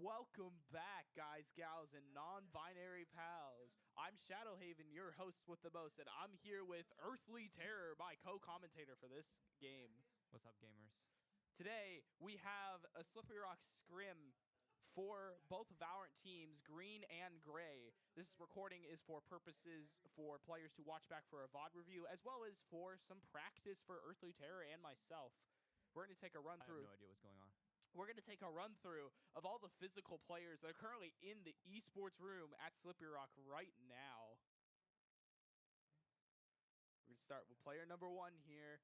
Welcome back, guys, gals, and non-binary pals. I'm Shadowhaven, your host with the most, and I'm here with Earthly Terror, my co-commentator for this game. What's up, gamers? Today, we have a Slippery Rock Scrim for both Valorant teams, green and gray. This recording is for purposes for players to watch back for a VOD review, as well as for some practice for Earthly Terror and myself. We're going to take a run through. I have no idea what's going on. We're going to take a run through of all the physical players that are currently in the esports room at Slippery Rock right now. We're going to start with player number 1 here.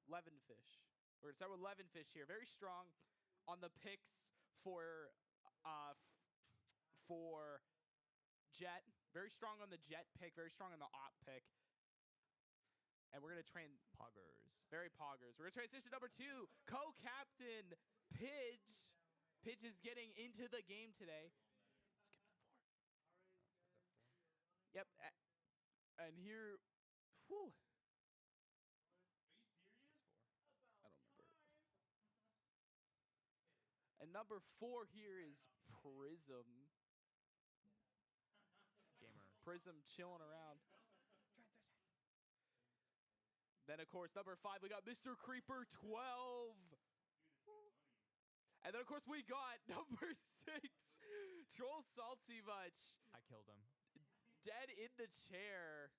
Levenfish. We're going to start with Levenfish here. Very strong on the picks for Jet. Very strong on the Jet pick. Very strong on the Op pick. And we're going to train Poggers. Very poggers. We're going to transition number 2. Co-captain Pidge. Pidge is getting into the game today. Skip the 4. Yep. And here, whew. I don't remember it. And number 4 here is Prism. Gamer. Prism chilling around. Then, of course, number 5, we got Mr. Creeper 12. And then, of course, we got number 6, Troll Salty Much. I killed him. Dead in the chair.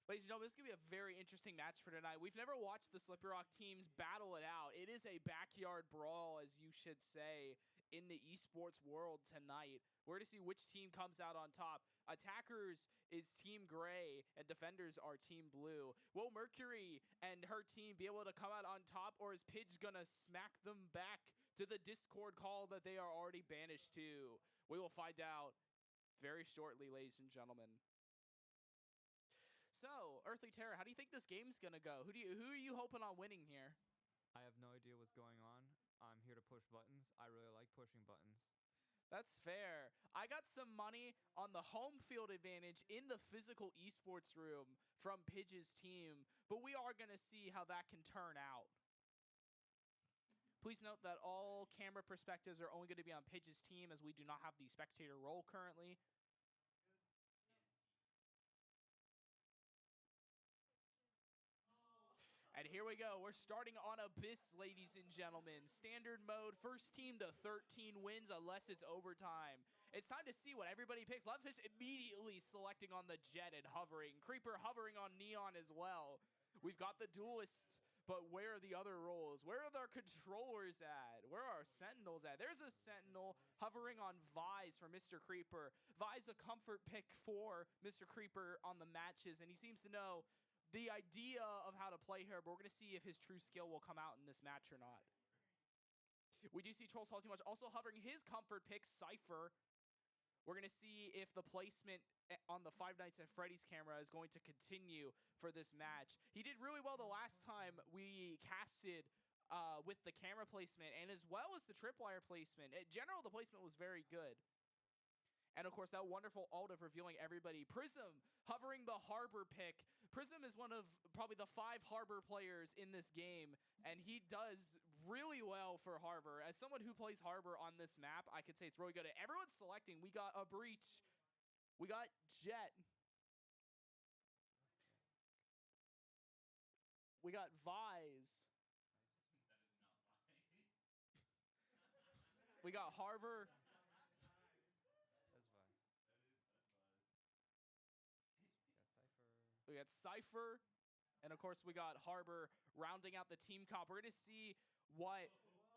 Ladies and gentlemen, this is going to be a very interesting match for tonight. We've never watched the Slippery Rock teams battle it out. It is a backyard brawl, as you should say, in the esports world tonight. We're going to see which team comes out on top. Attackers is Team Gray, and defenders are Team Blue. Will Mercury and her team be able to come out on top, or is Pidge going to smack them back to the Discord call that they are already banished to? We will find out very shortly, ladies and gentlemen. So, Earthly Terror, how do you think this game's going to go? Who are you hoping on winning here? I have no idea what's going on. I'm here to push buttons. I really like pushing buttons. That's fair. I got some money on the home field advantage in the physical esports room from Pidge's team, but we are going to see how that can turn out. Please note that all camera perspectives are only going to be on Pidge's team, as we do not have the spectator role currently. And here we go. We're starting on Abyss, ladies and gentlemen. Standard mode, first team to 13 wins unless it's overtime. It's time to see what everybody picks. Levenfish immediately selecting on the Jet and hovering. Creeper hovering on Neon as well. We've got the Duelist, but where are the other roles? Where are our controllers at? Where are our Sentinels at? There's a Sentinel hovering on Vise for Mr. Creeper. Vise a comfort pick for Mr. Creeper on the matches, and he seems to know the idea of how to play here, but we're going to see if his true skill will come out in this match or not. We do see Troll Salty Much also hovering his comfort pick, Cypher. We're going to see if the placement on the Five Nights at Freddy's camera is going to continue for this match. He did really well the last time we casted with the camera placement, and as well as the tripwire placement. In general, the placement was very good. And of course, that wonderful ult of revealing everybody. Prism hovering the Harbor pick. Prism is one of probably the 5 Harbor players in this game, and he does really well for Harbor. As someone who plays Harbor on this map, I could say it's really good. Everyone's selecting. We got a Breach. We got Jet. We got Vise. We got Harbor. We got Cypher, and of course we got Harbor rounding out the team comp. We're going to see what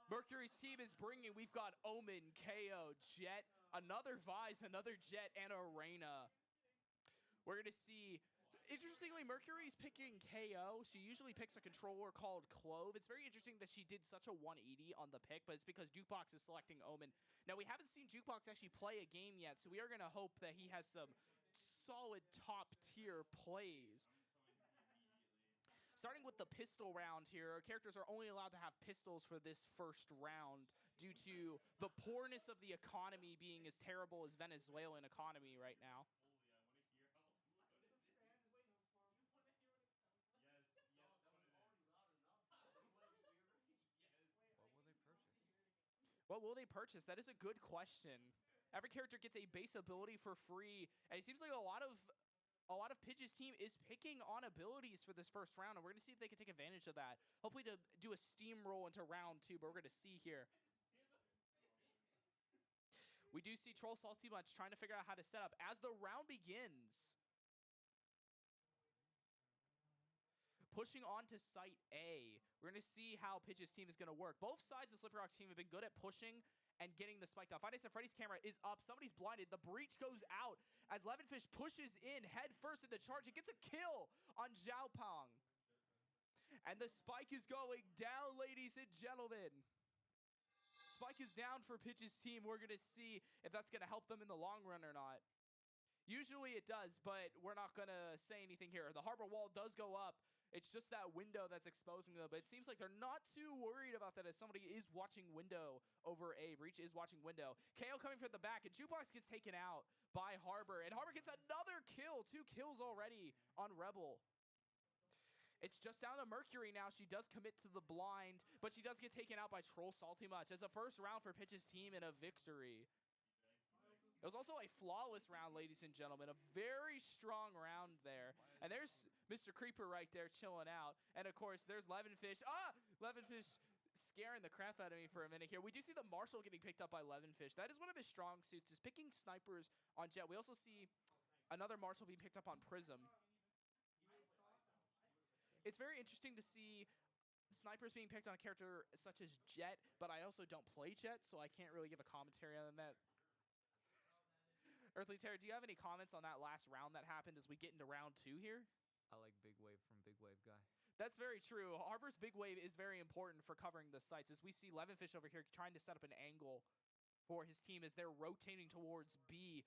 Mercury's team is bringing. We've got Omen, KO, Jet, another Vise, another Jet, and Arena. We're going to see, interestingly, Mercury's picking KO. She usually picks a controller called Clove. It's very interesting that she did such a 180 on the pick, but it's because Jukebox is selecting Omen. Now, we haven't seen Jukebox actually play a game yet, so we are going to hope that he has some solid top tier plays. Starting with the pistol round here, our characters are only allowed to have pistols for this first round due to the poorness of the economy being as terrible as Venezuelan economy right now. What will they purchase? That is a good question. Every character gets a base ability for free, and it seems like a lot of Pidge's team is picking on abilities for this first round, and we're going to see if they can take advantage of that. Hopefully to do a steamroll into round 2, but we're going to see here. We do see Troll Salty Much trying to figure out how to set up as the round begins. Pushing on to site A. We're going to see how Pidge's team is going to work. Both sides of Slippery Rock's team have been good at pushing and getting the spike down. Five Nights at Freddy's camera is up. Somebody's blinded. The breach goes out as Levenfish pushes in head first in the charge. It gets a kill on Xiaopong. And the spike is going down, ladies and gentlemen. Spike is down for Pidge's team. We're going to see if that's going to help them in the long run or not. Usually it does, but we're not going to say anything here. The harbor wall does go up. It's just that window that's exposing them, but it seems like they're not too worried about that as somebody is watching window over A. Breach is watching window. KO coming from the back, and Jukebox gets taken out by Harbor, and Harbor gets another kill. 2 kills already on Rebel. It's just down to Mercury now. She does commit to the blind, but she does get taken out by Troll Salty Much as a first round for Pidge's team and a victory. It was also a flawless round, ladies and gentlemen. A very strong round there. And there's Mr. Creeper right there chilling out. And, of course, there's Levenfish. Levenfish scaring the crap out of me for a minute here. We do see the Marshall getting picked up by Levenfish. That is one of his strong suits, is picking snipers on Jet. We also see another Marshall being picked up on Prism. It's very interesting to see snipers being picked on a character such as Jet, but I also don't play Jet, so I can't really give a commentary on that. Earthly Terror, do you have any comments on that last round that happened as we get into round 2 here? I like Big Wave from Big Wave Guy. That's very true. Harbor's Big Wave is very important for covering the sites, as we see Levenfish over here trying to set up an angle for his team as they're rotating towards B.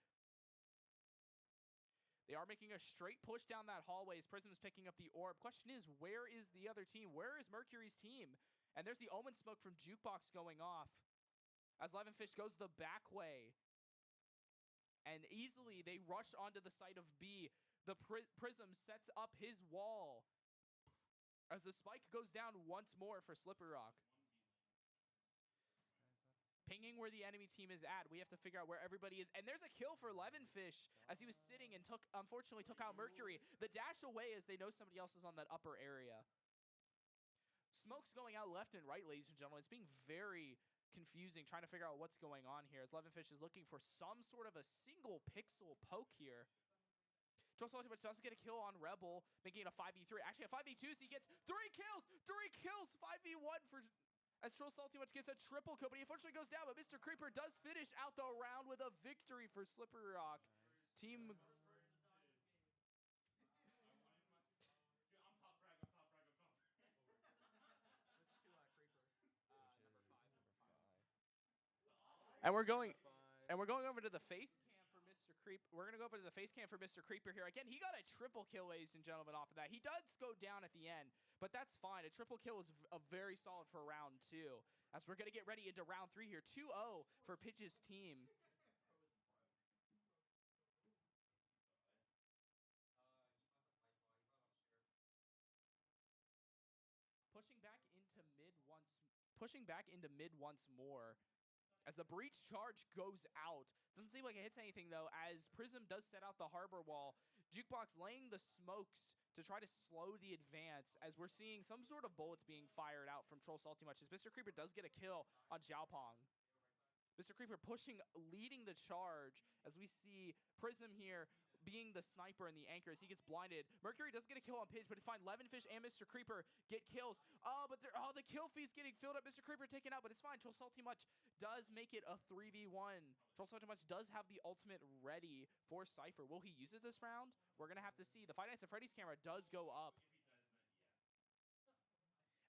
They are making a straight push down that hallway as Prism is picking up the orb. Question is, where is the other team? Where is Mercury's team? And there's the Omen smoke from Jukebox going off as Levenfish goes the back way. And easily they rush onto the site of B. The Prism sets up his wall as the spike goes down once more for Slippery Rock. Pinging where the enemy team is at. We have to figure out where everybody is. And there's a kill for Levenfish as he was sitting and unfortunately took out Mercury. The dash away as they know somebody else is on that upper area. Smoke's going out left and right, ladies and gentlemen. It's being very confusing, trying to figure out what's going on here as Levenfish is looking for some sort of a single pixel poke here. Troll Salty Much does get a kill on Rebel, making it a 5v3. Actually, a 5v2, so he gets 3 kills! 3 kills! 5v1 for as Troll Salty Much gets a triple kill, but he unfortunately goes down, but Mr. Creeper does finish out the round with a victory for Slippery Rock. Team... And we're going over to the face cam for Mr. Creeper. We're gonna go over to the face cam for Mr. Creeper here. Again, he got a triple kill, ladies and gentlemen, off of that. He does go down at the end, but that's fine. A triple kill is a very solid for round 2. As we're gonna get ready into round 3 here. 2-0 for Pidge's team. Pushing back into mid once more. As the breach charge goes out. Doesn't seem like it hits anything, though, as Prism does set out the harbor wall. Jukebox laying the smokes to try to slow the advance, as we're seeing some sort of bullets being fired out from Troll Salty Much, as Mr. Creeper does get a kill on Xiaopong. Mr. Creeper pushing, leading the charge, as we see Prism here being the sniper and the anchor as he gets blinded. Mercury does get a kill on Pidge, but it's fine. Levenfish and Mr. Creeper get kills. But the kill feed's getting filled up. Mr. Creeper taken out, but it's fine. Troll Salty Much does make it a 3v1. Troll Salty Much does have the ultimate ready for Cypher. Will he use it this round? We're going to have to see. The Five Nights at Freddy's camera does go up.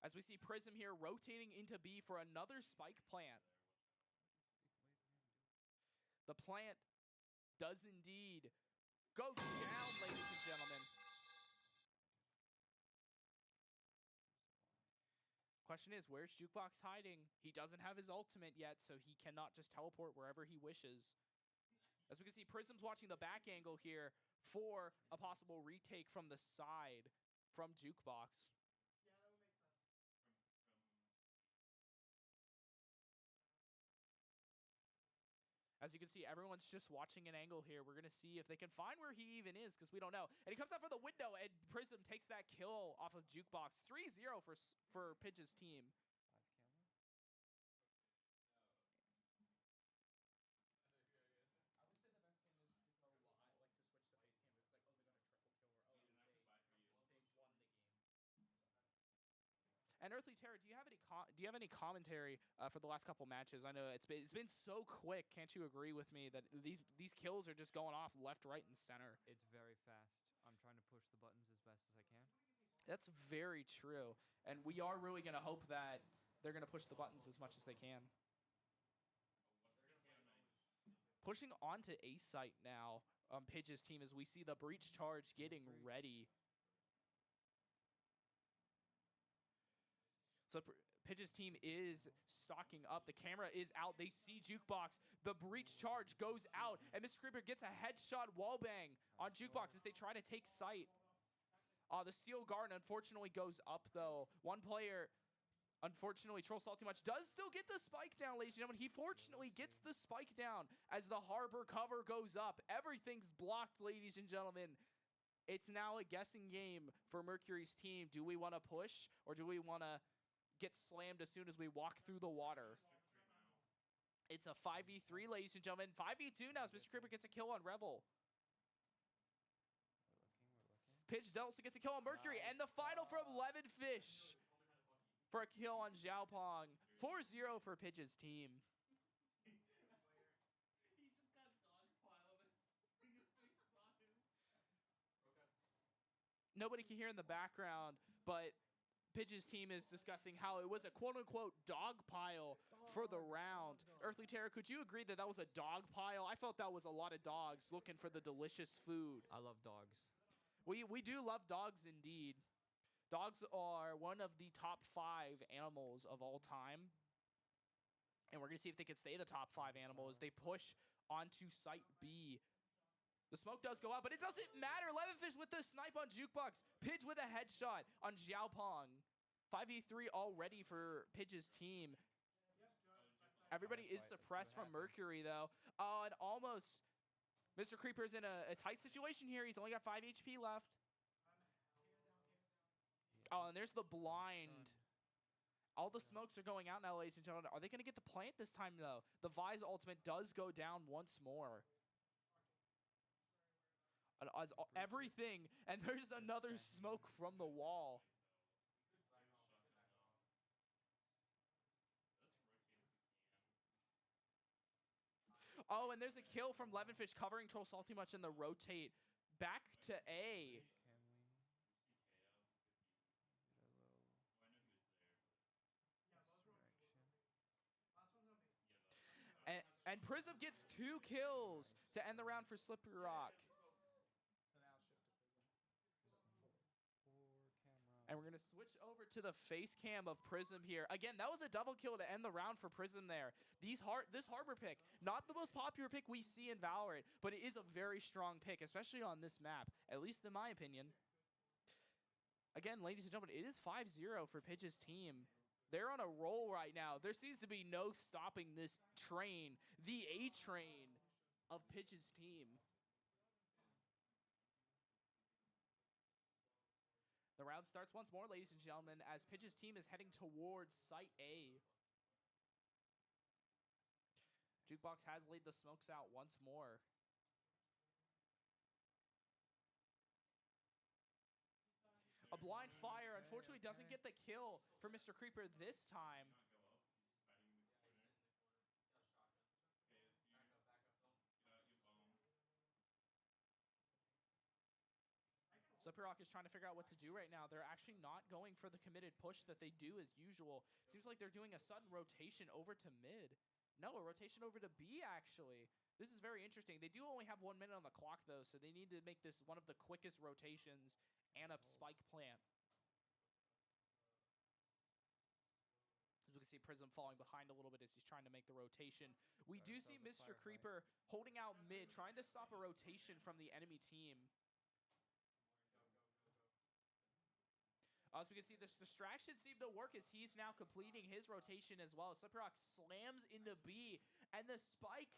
As we see Prism here rotating into B for another spike plant. The plant does indeed go down, ladies and gentlemen. Question is, where's Jukebox hiding? He doesn't have his ultimate yet, so he cannot just teleport wherever he wishes. As we can see, Prism's watching the back angle here for a possible retake from the side from Jukebox. As you can see, everyone's just watching an angle here. We're going to see if they can find where he even is because we don't know. And he comes out for the window, and Prism takes that kill off of Jukebox. 3-0 for Pidge's team. And Earthly Terror, do you have any commentary for the last couple matches? I know it's been so quick. Can't you agree with me that these kills are just going off left, right, and center? It's very fast. I'm trying to push the buttons as best as I can. That's very true, and we are really going to hope that they're going to push the buttons as much as they can. Pushing onto A site now, Pidge's team, as we see the breach charge getting ready. So Pidge's team is stocking up. The camera is out. They see Jukebox. The breach charge goes out, and Mr. Creeper gets a headshot wallbang on Jukebox as they try to take sight. The Steel Guard unfortunately goes up, though. One player, unfortunately, Troll Salty Much, does still get the spike down, ladies and gentlemen. He fortunately gets the spike down as the Harbor cover goes up. Everything's blocked, ladies and gentlemen. It's now a guessing game for Mercury's team. Do we want to push, or do we want to get slammed as soon as we walk through the water? It's a 5v3, ladies and gentlemen. 5v2 now as Mr. Creeper gets a kill on Rebel. Pidge also gets a kill on Mercury, and the final from Lemonfish for a kill on Xiaopong. 4-0 for Pidge's team. Nobody can hear in the background, but Pidge's team is discussing how it was a quote-unquote dog pile for the round. Earthly Terror, could you agree that that was a dog pile? I felt that was a lot of dogs looking for the delicious food. I love dogs. We do love dogs indeed. Dogs are one of the top 5 animals of all time. And we're going to see if they can stay the top 5 animal as they push onto Site B. The smoke does go out, but it doesn't matter. Lemonfish with the snipe on Jukebox. Pidge with a headshot on Xiaopong. 5v3 already for Pidge's team. Everybody is suppressed from Mercury, though. And almost, Mr. Creeper's in a tight situation here. He's only got 5 HP left. Oh, and there's the blind. All the smokes are going out now, ladies and gentlemen. Are they going to get the plant this time, though? The Vise ultimate does go down once more. As everything, and there's another smoke from the wall. Oh, and there's a kill from Lemonfish covering Troll Salty Much in the rotate. Back to A. And Prism gets 2 kills to end the round for Slippery Rock. And we're going to switch over to the face cam of Prism here. Again, that was a double kill to end the round for Prism there. This Harbor pick, not the most popular pick we see in Valorant, but it is a very strong pick, especially on this map, at least in my opinion. Again, ladies and gentlemen, it is 5-0 for Pidge's team. They're on a roll right now. There seems to be no stopping this train, the A train of Pidge's team. The round starts once more, ladies and gentlemen, as Pidge's team is heading towards Site A. Jukebox has laid the smokes out once more. A blind fire, unfortunately, doesn't get the kill for Mr. Creeper this time. Slippery Rock is trying to figure out what to do right now. They're actually not going for the committed push that they do as usual. It seems like they're doing a sudden rotation over to mid. No, a rotation over to B, actually. This is very interesting. They do only have 1 minute on the clock, though, so they need to make this one of the quickest rotations and a spike plant. As we can see Prism falling behind a little bit as he's trying to make the rotation. We do see Mr. Creeper holding out mid, trying to stop a rotation from the enemy team. As we can see, this distraction seemed to work as he's now completing his rotation as well. Slippery Rock slams into B, and the spike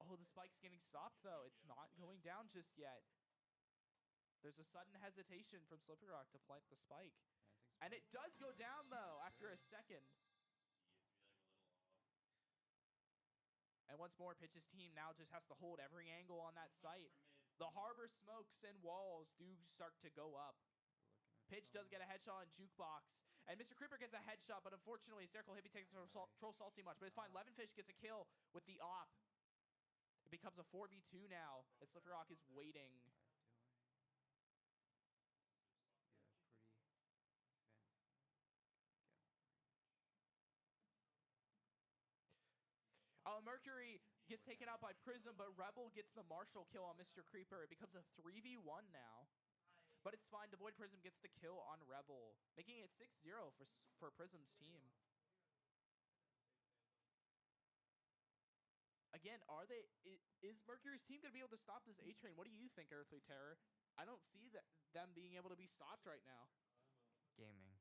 Oh, the spike's getting stopped, though. It's not going down just yet. There's a sudden hesitation from Slippery Rock to plant the spike. And it does go down, though, after a second. And once more, Pitch's team now just has to hold every angle on that site. The harbor smokes and walls do start to go up. Pitch does get a headshot on Jukebox. And Mr. Creeper gets a headshot, but unfortunately, Circle Hippie takes Troll Salty much. But it's fine. Levenfish gets a kill with the op. It becomes a 4v2 now as Slippery Rock is waiting. Mercury gets taken out by Prism, but Rebel gets the Marshall kill on Mr. Creeper. It becomes a 3v1 now. But it's fine. Devoid Prism gets the kill on Rebel, making it 6-0 for Prism's team. Again, is Mercury's team going to be able to stop this A-Train? What do you think, Earthly Terror? I don't see them being able to be stopped right now. Gaming.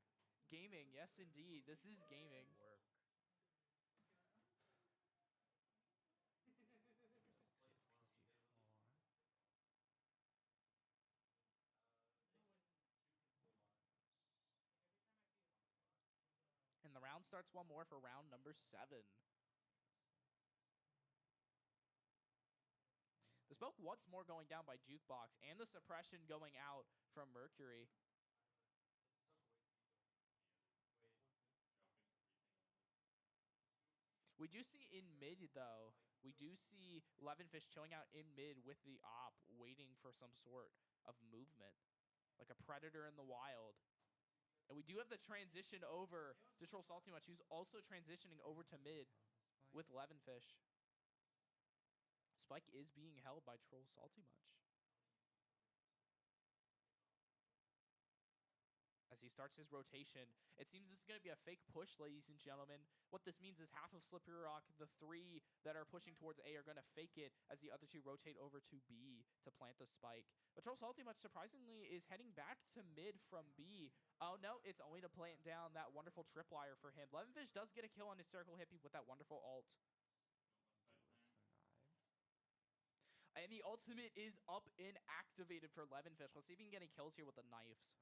Gaming, yes indeed. This is gaming. Work. And the round starts one more for round number 7. The smoke once more going down by Jukebox, and the suppression going out from Mercury. We do see in mid, though, we do see Levenfish chilling out in mid with the op, waiting for some sort of movement, like a predator in the wild. And we do have the transition over to Troll Salty Much, who's also transitioning over to mid with Levenfish. Spike is being held by Troll Salty Much. As he starts his rotation, it seems this is going to be a fake push, ladies and gentlemen. What this means is half of Slippery Rock, the 3 that are pushing towards A, are going to fake it as the other 2 rotate over to B to plant the spike. But Troll Salty Much, surprisingly, is heading back to mid from B. Oh, no, it's only to plant down that wonderful tripwire for him. Levenfish does get a kill on his Circle Hippie with that wonderful ult. And the ultimate is up and activated for Levenfish. Let's see if he can get any kills here with the knives.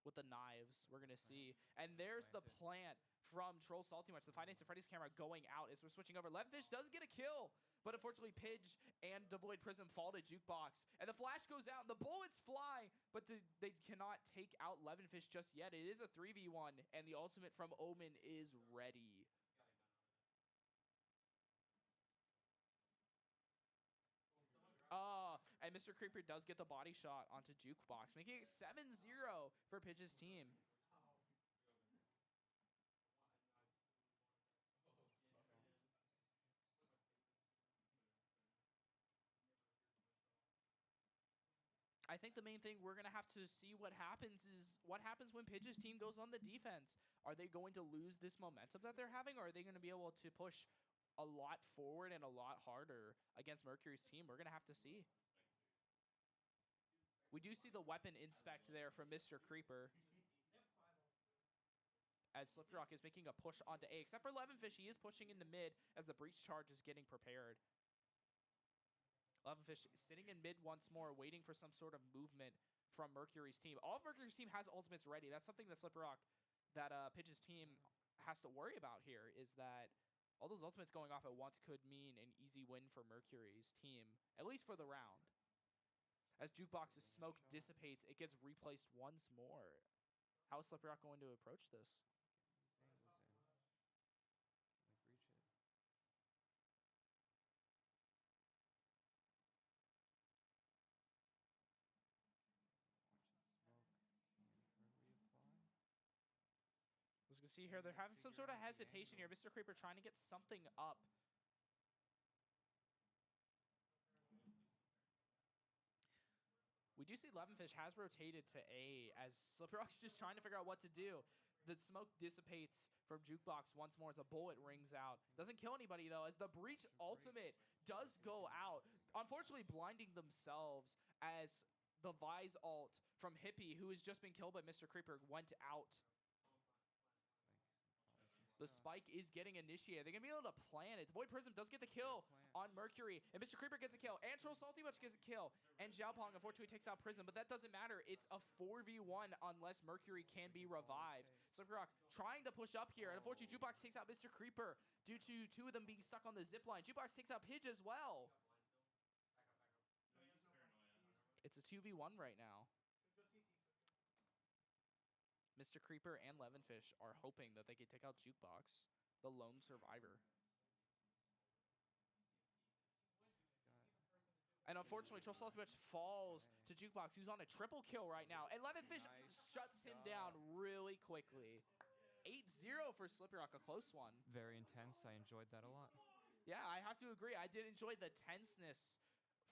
With the knives, we're going to see. And there's the plant from Troll Salty Much. The Five Nights at Freddy's camera going out as we're switching over. Levenfish does get a kill, but unfortunately, Pidge and Devoid Prism fall to Jukebox. And the flash goes out, and the bullets fly, but they cannot take out Levenfish just yet. It is a 3v1, and the ultimate from Omen is ready. And Mr. Creeper does get the body shot onto Jukebox, making it 7-0 for Pidge's team. I think the main thing we're going to have to see what happens when Pidge's team goes on the defense. Are they going to lose this momentum that they're having, or are they going to be able to push a lot forward and a lot harder against Mercury's team? We're going to have to see. We do see the weapon inspect there from Mr. Creeper. As Slippery Rock is making a push onto A. Except for Levenfish, he is pushing into mid as the breach charge is getting prepared. Levenfish sitting in mid once more, waiting for some sort of movement from Mercury's team. All of Mercury's team has ultimates ready. That's something that Slippery Rock, that Pidge's team has to worry about here, is that all those ultimates going off at once could mean an easy win for Mercury's team, at least for the round. As Jukebox's smoke dissipates, it gets replaced once more. How is Slippery Rock going to approach this? As you can see here, they're having some sort of hesitation here. Mr. Creeper trying to get something up. We do see Levenfish has rotated to A as Slippery Rock's just trying to figure out what to do. The smoke dissipates from Jukebox once more as a bullet rings out. Doesn't kill anybody, though, as the breach ultimate does go out. Unfortunately, blinding themselves as the Vise ult from Hippie, who has just been killed by Mr. Creeper, went out. The spike is getting initiated. They're going to be able to plan it. Void Prism does get the kill on Mercury. And Mr. Creeper gets a kill. And Troll Salty Much gets a kill. And Xiaopong unfortunately takes out Prism. But that doesn't matter. It's a 4v1 unless Mercury can be revived. Slippery Rock trying to push up here. And unfortunately, Jukebox takes out Mr. Creeper due to two of them being stuck on the zip line. Jukebox takes out Pidge as well. It's a 2v1 right now. Mr. Creeper and Levinfish are hoping that they can take out Jukebox, the lone survivor. And unfortunately, Troll Salty Much falls to Jukebox, who's on a triple kill right now. And Levinfish shuts him down really quickly. 8-0 for Slippery Rock, a close one. Very intense. I enjoyed that a lot. Yeah, I have to agree. I did enjoy the tenseness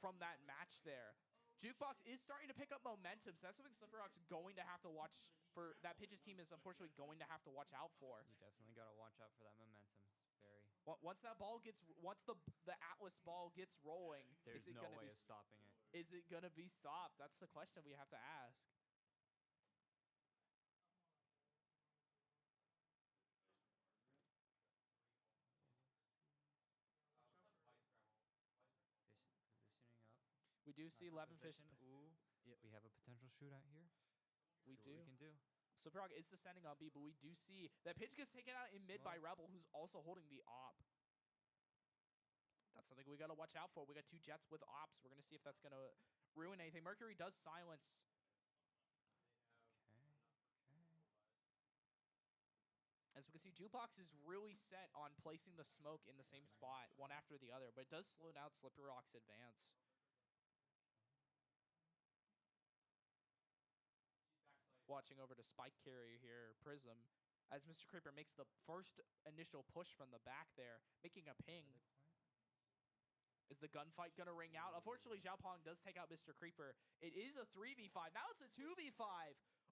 from that match there. Jukebox is starting to pick up momentum, so that's something Slippery Rock's going to have to watch for. That Pidge's team is unfortunately going to have to watch out for. You definitely got to watch out for that momentum. It's very. Once that ball gets, once the Atlas ball gets rolling, There's is it no gonna way be of stopping it. Is it gonna be stopped? That's the question we have to ask. Positioning up. We do see Levinfish. Ooh. Yeah, we have a potential shootout here. We See do. What we can do. Slippery Rock is descending on B, but we do see that Pidge gets taken out in mid by Rebel, who's also holding the op. That's something we got to watch out for. We got two Jets with ops. We're going to see if that's going to ruin anything. Mercury does silence. As we can see, Jukebox is really set on placing the smoke in the same spot, one after the other, but it does slow down Slippery Rock's advance. Watching over to Spike Carrier here, Prism, as Mr. Creeper makes the first initial push from the back there, making a ping. Is the gunfight going to ring out? Unfortunately, Xiaopong does take out Mr. Creeper. It is a 3v5. Now it's a 2v5.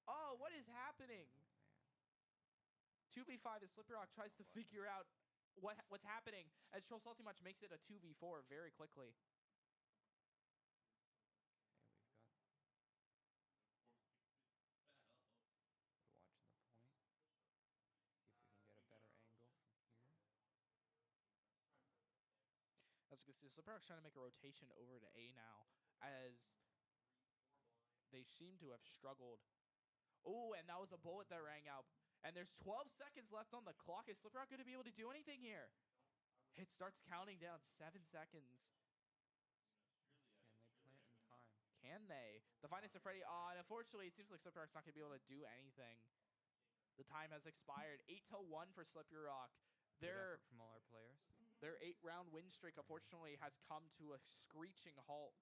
Oh, what is happening? 2v5 as Slippery Rock tries to figure out what's happening as Troll Salty Much makes it a 2v4 very quickly. As you can see, Slippery Rock's trying to make a rotation over to A now, as they seem to have struggled. Oh, and that was a bullet that rang out. And there's 12 seconds left on the clock. Is Slippery Rock going to be able to do anything here? It starts counting down 7 seconds. Can they plant in time? Can they? The Finance of Freddy on. Unfortunately, it seems like Slippery Rock's not going to be able to do anything. The time has expired. 8-1 for Slippery Rock. From all our players. Their 8-round win streak, unfortunately, has come to a screeching halt.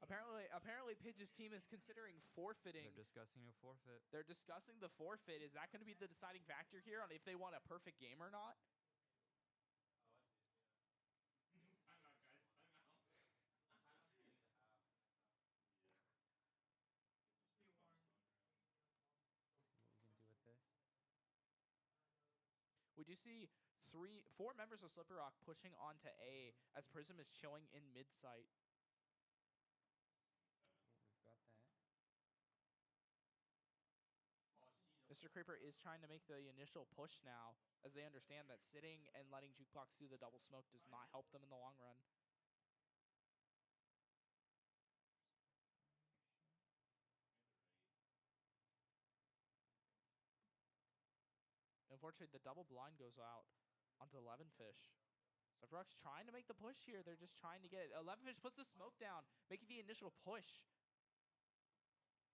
Apparently, Pidge's team is considering forfeiting. They're discussing a forfeit. They're discussing the forfeit. Is that going to be the deciding factor here on if they want a perfect game or not? We do see 4 members of Slippery Rock pushing onto A as Prism is chilling in mid-site. We've got that. Mr. Creeper is trying to make the initial push now, as they understand that sitting and letting Jukebox do the double smoke does not help them in the long run. Unfortunately, the double blind goes out onto Levinfish. Slippery Rock's trying to make the push here. They're just trying to get it. Levinfish puts the smoke down, making the initial push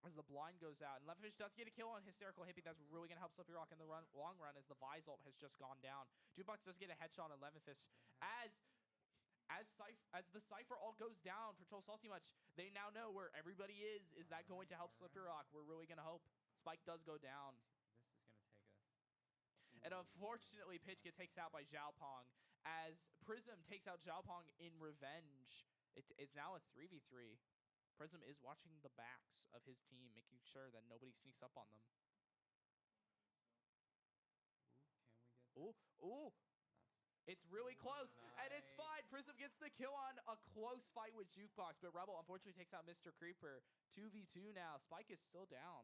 as the blind goes out. And Levinfish does get a kill on Hysterical Hippie. That's really going to help Slippery Rock in the long run as the Vise ult has just gone down. Jukebox does get a headshot on Levinfish. As the Cypher ult goes down for Troll Salty Much, they now know where everybody is. Is that going to help Slippery Rock? We're really going to hope. Spike does go down. This is going to take us. And unfortunately, Pidge gets takes out by Xiaopong as Prism takes out Xiaopong in revenge. It is now a 3v3. Prism is watching the backs of his team, making sure that nobody sneaks up on them. Ooh, can we get this? Ooh. It's really close, and it's fine. Prism gets the kill on a close fight with Jukebox, but Rebel unfortunately takes out Mr. Creeper. 2v2 now. Spike is still down.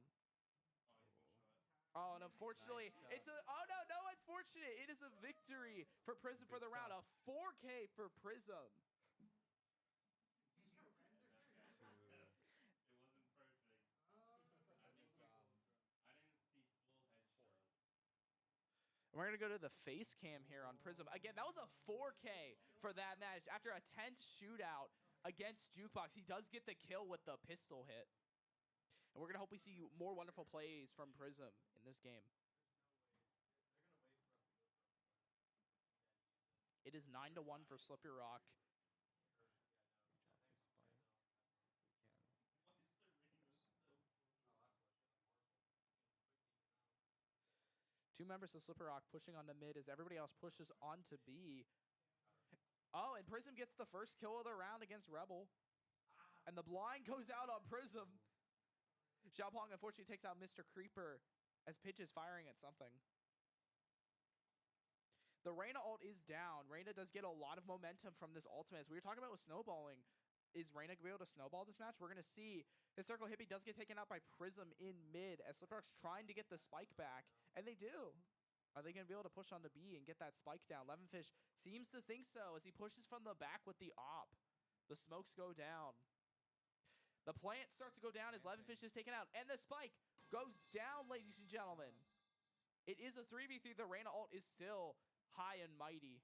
Oh, and unfortunately, it's a... Oh, no, unfortunate. It is a victory for Prism for the round. A 4K for Prism. We're going to go to the face cam here on Prism. Again, that was a 4K for that match. After a tense shootout against Jukebox, he does get the kill with the pistol hit. And we're going to hope we see more wonderful plays from Prism in this game. It is 9-1 for Slippery Rock. Two members of Slippery Rock pushing on the mid as everybody else pushes on to B. Oh, and Prism gets the first kill of the round against Rebel. And the blind goes out on Prism. Xiaopong unfortunately takes out Mr. Creeper as Pitch is firing at something. The Reyna ult is down. Reyna does get a lot of momentum from this ultimate. As we were talking about with snowballing, is Reyna going to be able to snowball this match? We're going to see. His Circle Hippie does get taken out by Prism in mid as Slipperock's trying to get the spike back, and they do. Are they going to be able to push on the B and get that spike down? Levenfish seems to think so as he pushes from the back with the op. The smokes go down. The plant starts to go down as Levenfish is taken out, and the spike goes down, ladies and gentlemen. It is a 3v3. The Reyna ult is still high and mighty.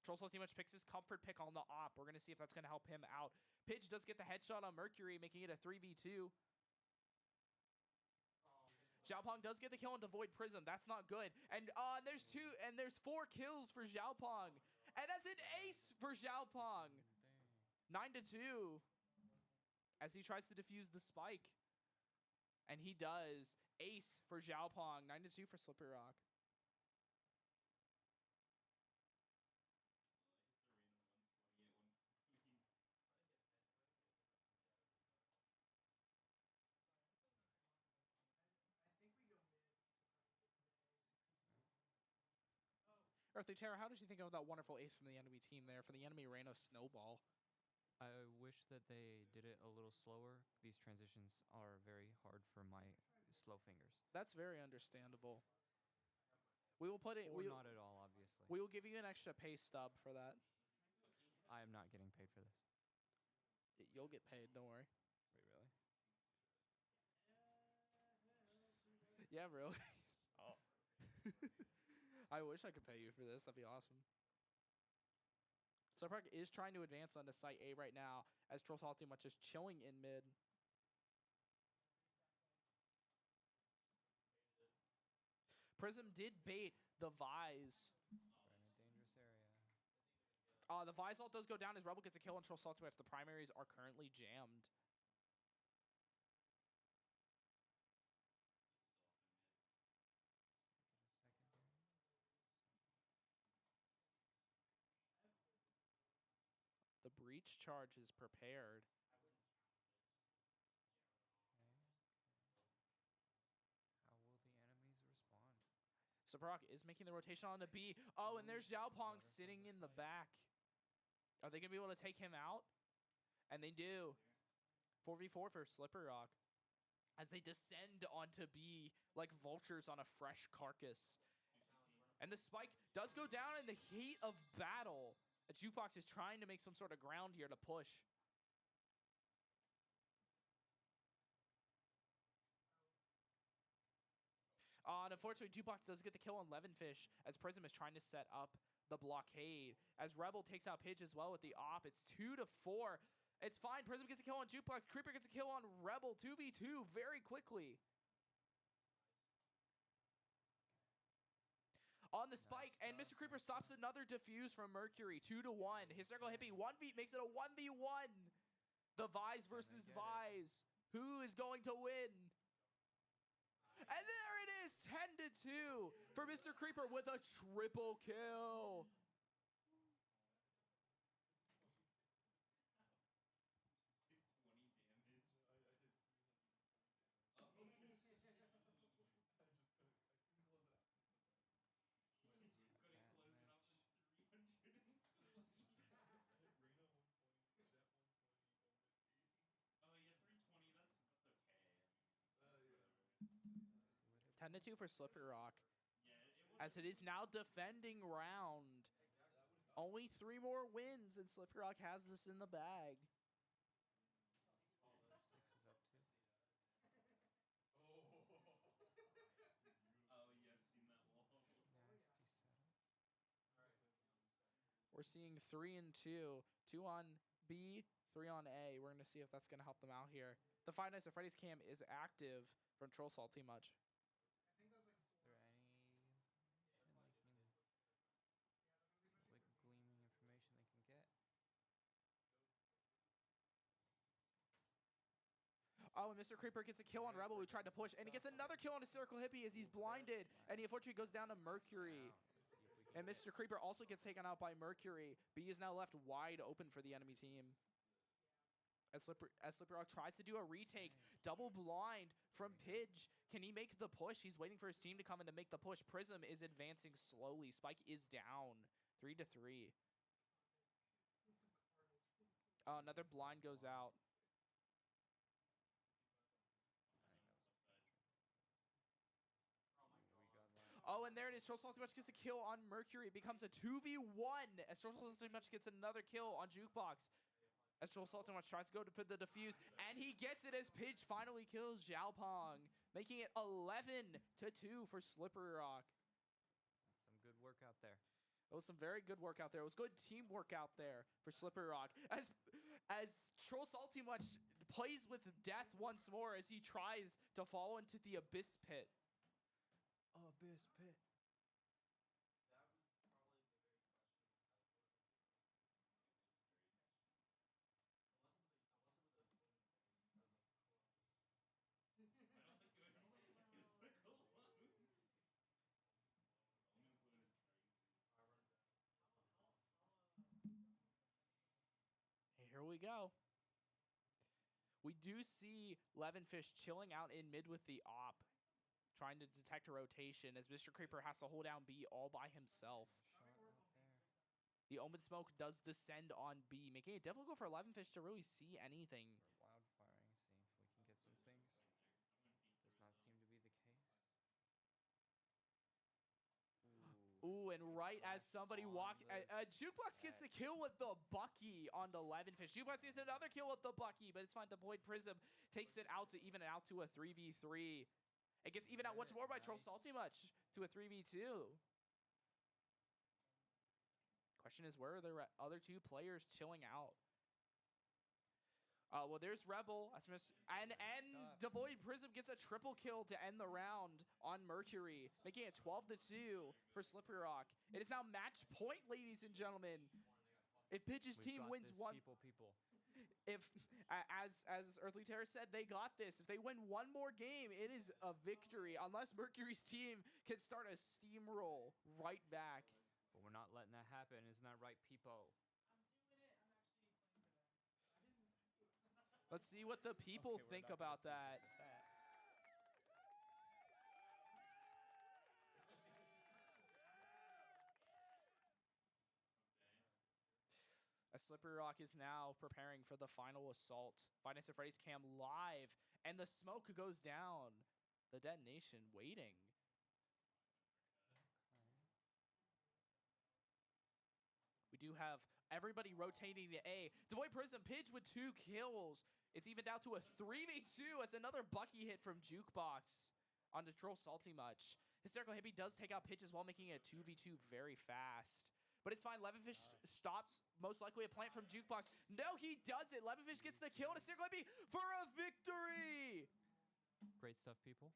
Trollsoul Team Much picks his comfort pick on the op. We're going to see if that's going to help him out. Pidge does get the headshot on Mercury, making it a 3v2. Xiaopong does get the kill on Devoid Prism. That's not good. And there's 4 kills for Xiaopong. And that's an ace for Xiaopong. 9-2 as he tries to defuse the spike. And he does. Ace for Xiaopong. 9-2 for Slippery Rock. Earthly Terror, how did you think of that wonderful ace from the enemy team there for the enemy Reyna snowball? I wish that they did it a little slower. These transitions are very hard for my slow fingers. That's very understandable. We will put it... Or not at all, obviously. We will give you an extra pay stub for that. I am not getting paid for this. You'll get paid, don't worry. Wait, really? Yeah, really. Oh. I wish I could pay you for this. That'd be awesome. Slippery Rock is trying to advance onto Site A right now as Trollsoul Team Much is chilling in mid. Prism did bait the Vise. We're in a dangerous area. The Vise ult does go down as Rebel gets a kill on Trollsoul Team Much. The primaries are currently jammed. The breach charge is prepared. How will the enemies respond? Slippery Rock is making the rotation on the B. Oh, and there's Xiaopong sitting in the back. Are they going to be able to take him out? And they do. 4v4 for Slippery Rock as they descend onto B like vultures on a fresh carcass. And the spike does go down in the heat of battle. A Jukebox is trying to make some sort of ground here to push. And unfortunately, Jukebox does get the kill on Levenfish as Prism is trying to set up the blockade. As Rebel takes out Pidge as well with the op. It's 2-4. It's fine. Prism gets a kill on Jukebox. Creeper gets a kill on Rebel. 2v2 very quickly. On the spike, and Mr. Creeper stops another defuse from Mercury. 2-1. His Circle Hippie makes it a 1v1. The Vise versus Vise. Who is going to win? And there it is, 10-2 for Mr. Creeper with a triple kill. 10-2 for Slippery Rock. As it is now defending round. Only 3 more wins, and Slippery Rock has this in the bag. We're seeing 3 and 2. 2 on B, 3 on A. We're going to see if that's going to help them out here. The Five Nights at Freddy's cam is active from Troll Salty Much. Is there any gleaming information they can get? Oh, and Mr. Creeper gets a kill on Rebel who tried to push, and he gets another kill on Hysterical Hippie as he's blinded, and he unfortunately goes down to Mercury. And Mr. Creeper also gets taken out by Mercury. B is now left wide open for the enemy team. As Slippery Rock tries to do a retake. Double blind from Pidge. Can he make the push? He's waiting for his team to come in to make the push. Prism is advancing slowly. Spike is down. 3-3. Another blind goes out. Oh, and there it is. Troll Salty Much gets a kill on Mercury. It becomes a 2v1 as Troll Salty Much gets another kill on Jukebox. As Troll Salty Much tries to go for the defuse, and he gets it as Pidge finally kills Xiaopong, making it 11-2 for Slippery Rock. Some good work out there. It was some very good work out there. It was good teamwork out there for Slippery Rock. As Troll Salty Much plays with death once more as he tries to fall into the Abyss Pit. Abyss Pit. Here we go. We do see Levinfish chilling out in mid with the op, trying to detect a rotation as Mr. Creeper has to hold down B all by himself. The Omen Smoke does descend on B, making it difficult for Levinfish to really see anything. Ooh, and right as somebody walked, Jukebox gets the kill with the Bucky on the Levinfish. Jukebox gets another kill with the Bucky, but it's fine. Deployed Prism takes it out to even it out to a 3v3. It gets even out once more by Troll Salty Much to a 3v2. Question is, where are the other 2 players chilling out? Well, there's Rebel, and Devoid Prism gets a triple kill to end the round on Mercury, making it 12-2 for Slippery Rock. It is now match point, ladies and gentlemen. If Pidge's team wins one, if as Earthly Terror said, they got this. If they win one more game, it is a victory. Unless Mercury's team can start a steamroll right back. But we're not letting that happen, isn't that right, Peepo? Let's see what the people think about that. As Slippery Rock is now preparing for the final assault. Five Nights at Freddy's cam live, and the smoke goes down. The detonation waiting. We do have everybody rotating to A. Devoid Prism, Pidge with 2 kills. It's even down to a 3v2 as another Bucky hit from Jukebox on the Troll Salty Much. Hysterical Hippie does take out Pidge as well, making it a 2v2 very fast. But it's fine. Levinfish stops most likely a plant from Jukebox. No, he does it. Levinfish gets the kill to Hysterical Hippie for a victory. Great stuff, people.